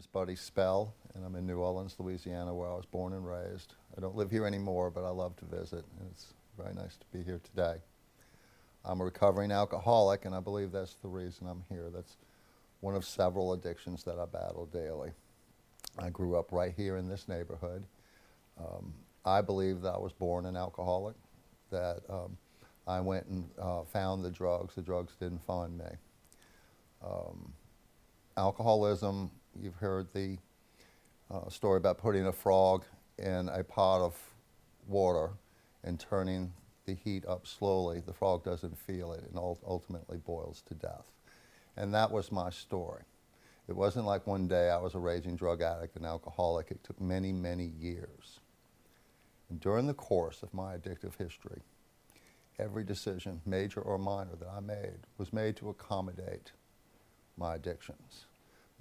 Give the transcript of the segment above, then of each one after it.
name's Buddy Spell, and I'm in New Orleans, Louisiana, where I was born and raised. I don't live here anymore, but I love to visit, and it's very nice to be here today. I'm a recovering alcoholic, and I believe that's the reason I'm here. That's one of several addictions that I battle daily. I grew up right here in this neighborhood. I believe that I was born an alcoholic, that I went and found the drugs didn't find me. Alcoholism, you've heard the story about putting a frog in a pot of water and turning the heat up slowly. The frog doesn't feel it and ultimately boils to death. And that was my story. It wasn't like one day I was a raging drug addict and alcoholic. It took many, many years. And during the course of my addictive history, every decision, major or minor, that I made was made to accommodate my addictions.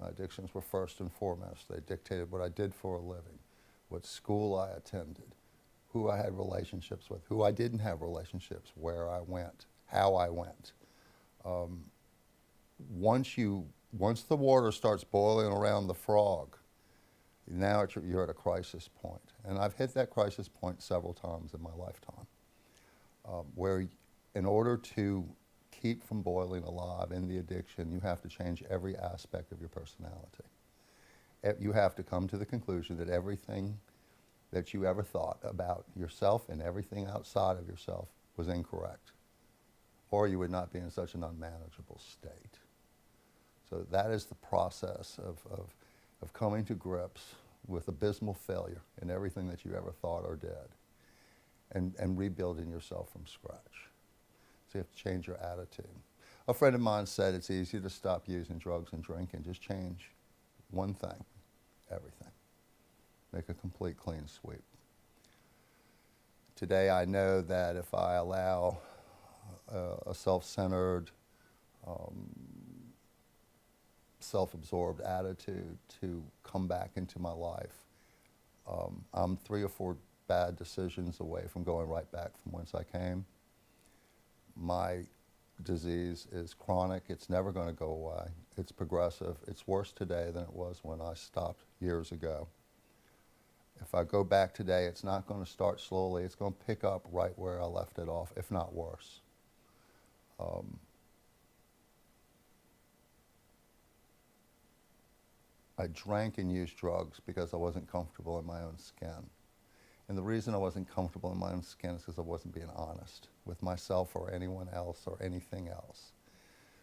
My addictions were first and foremost. They dictated what I did for a living, what school I attended, who I had relationships with, who I didn't have relationships, where I went, how I went. Once the water starts boiling around the frog, now you're at a crisis point. And I've hit that crisis point several times in my lifetime, where in order to keep from boiling alive in the addiction, you have to change every aspect of your personality. You have to come to the conclusion that everything that you ever thought about yourself and everything outside of yourself was incorrect, or you would not be in such an unmanageable state. So that is the process of coming to grips with abysmal failure in everything that you ever thought or did, and rebuilding yourself from scratch. So you have to change your attitude. A friend of mine said it's easy to stop using drugs and drinking. Just change one thing, everything. Make a complete clean sweep. Today I know that if I allow a self-centered, self-absorbed attitude to come back into my life, I'm 3 or 4 bad decisions away from going right back from whence I came. My disease is chronic. It's never going to go away. It's progressive. It's worse today than it was when I stopped years ago. If I go back today, it's not going to start slowly. It's going to pick up right where I left it off, if not worse. I drank and used drugs because I wasn't comfortable in my own skin. And the reason I wasn't comfortable in my own skin is because I wasn't being honest with myself or anyone else or anything else.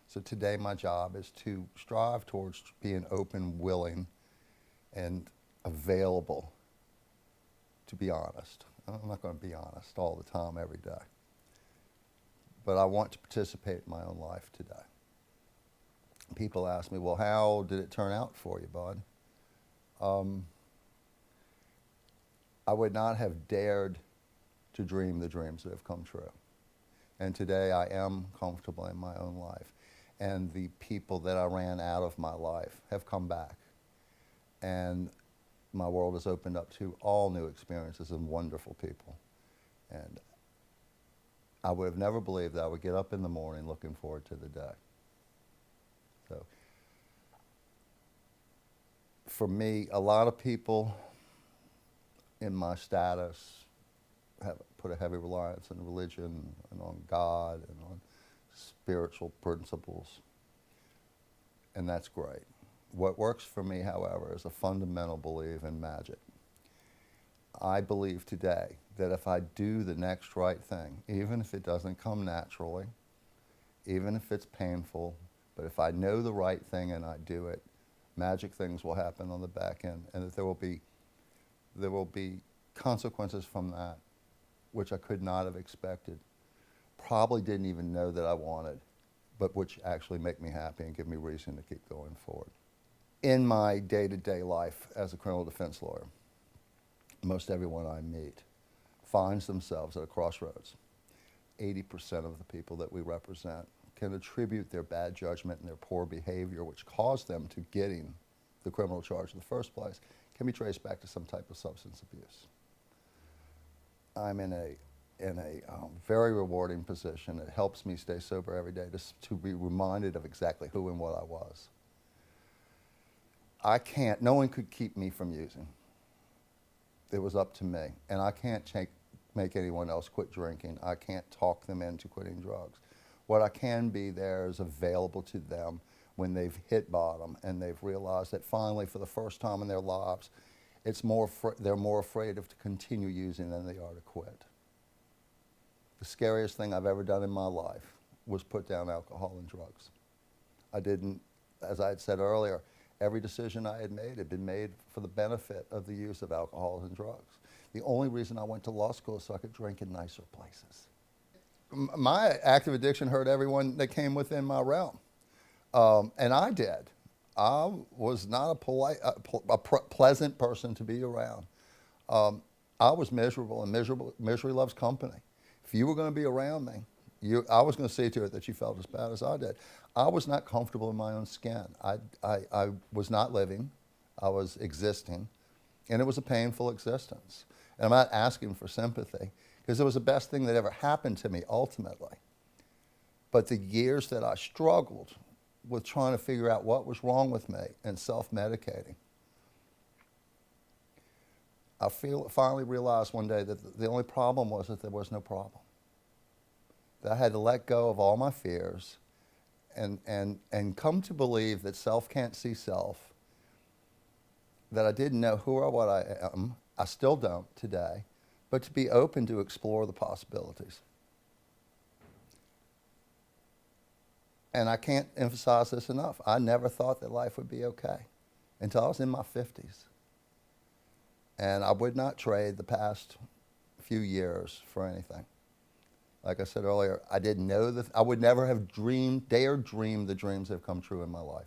So today my job is to strive towards being open, willing, and available to be honest. I'm not going to be honest all the time, every day. But I want to participate in my own life today. People ask me, well, how did it turn out for you, bud? I would not have dared to dream the dreams that have come true. And today I am comfortable in my own life. And the people that I ran out of my life have come back. And my world has opened up to all new experiences and wonderful people. And I would have never believed that I would get up in the morning looking forward to the day. So for me, a lot of people in my status have put a heavy reliance on religion and on God and on spiritual principles, and that's great. What works for me, however, is a fundamental belief in magic. I believe today that if I do the next right thing, even if it doesn't come naturally, even if it's painful, but if I know the right thing and I do it, magic things will happen on the back end, and that there will be consequences from that which I could not have expected, probably didn't even know that I wanted, but which actually make me happy and give me reason to keep going forward. In my day-to-day life as a criminal defense lawyer, most everyone I meet finds themselves at a crossroads. 80% of the people that we represent can attribute their bad judgment and their poor behavior, which caused them to getting the criminal charge in the first place, can be traced back to some type of substance abuse. I'm in a very rewarding position. It helps me stay sober every day to be reminded of exactly who and what I was. I can't, no one could keep me from using. It was up to me. And I can't make anyone else quit drinking. I can't talk them into quitting drugs. What I can be there is available to them when they've hit bottom and they've realized that finally, for the first time in their lives, they're more afraid to continue using than they are to quit. The scariest thing I've ever done in my life was put down alcohol and drugs. I didn't, as I had said earlier, every decision I had made had been made for the benefit of the use of alcohol and drugs. The only reason I went to law school is so I could drink in nicer places. My active addiction hurt everyone that came within my realm, and I did. I was not a pleasant person to be around. I was miserable, and misery loves company. If you were going to be around me, I was going to see to it that you felt as bad as I did. I was not comfortable in my own skin. I was not living. I was existing, and it was a painful existence. And I'm not asking for sympathy, because it was the best thing that ever happened to me, ultimately. But the years that I struggled with trying to figure out what was wrong with me and self-medicating, I finally realized one day that the only problem was that there was no problem. That I had to let go of all my fears and come to believe that self can't see self, that I didn't know who or what I am. I still don't today, but to be open to explore the possibilities. And I can't emphasize this enough. I never thought that life would be okay until I was in my 50s. And I would not trade the past few years for anything. Like I said earlier, I didn't know that I would never have dared dream the dreams that have come true in my life.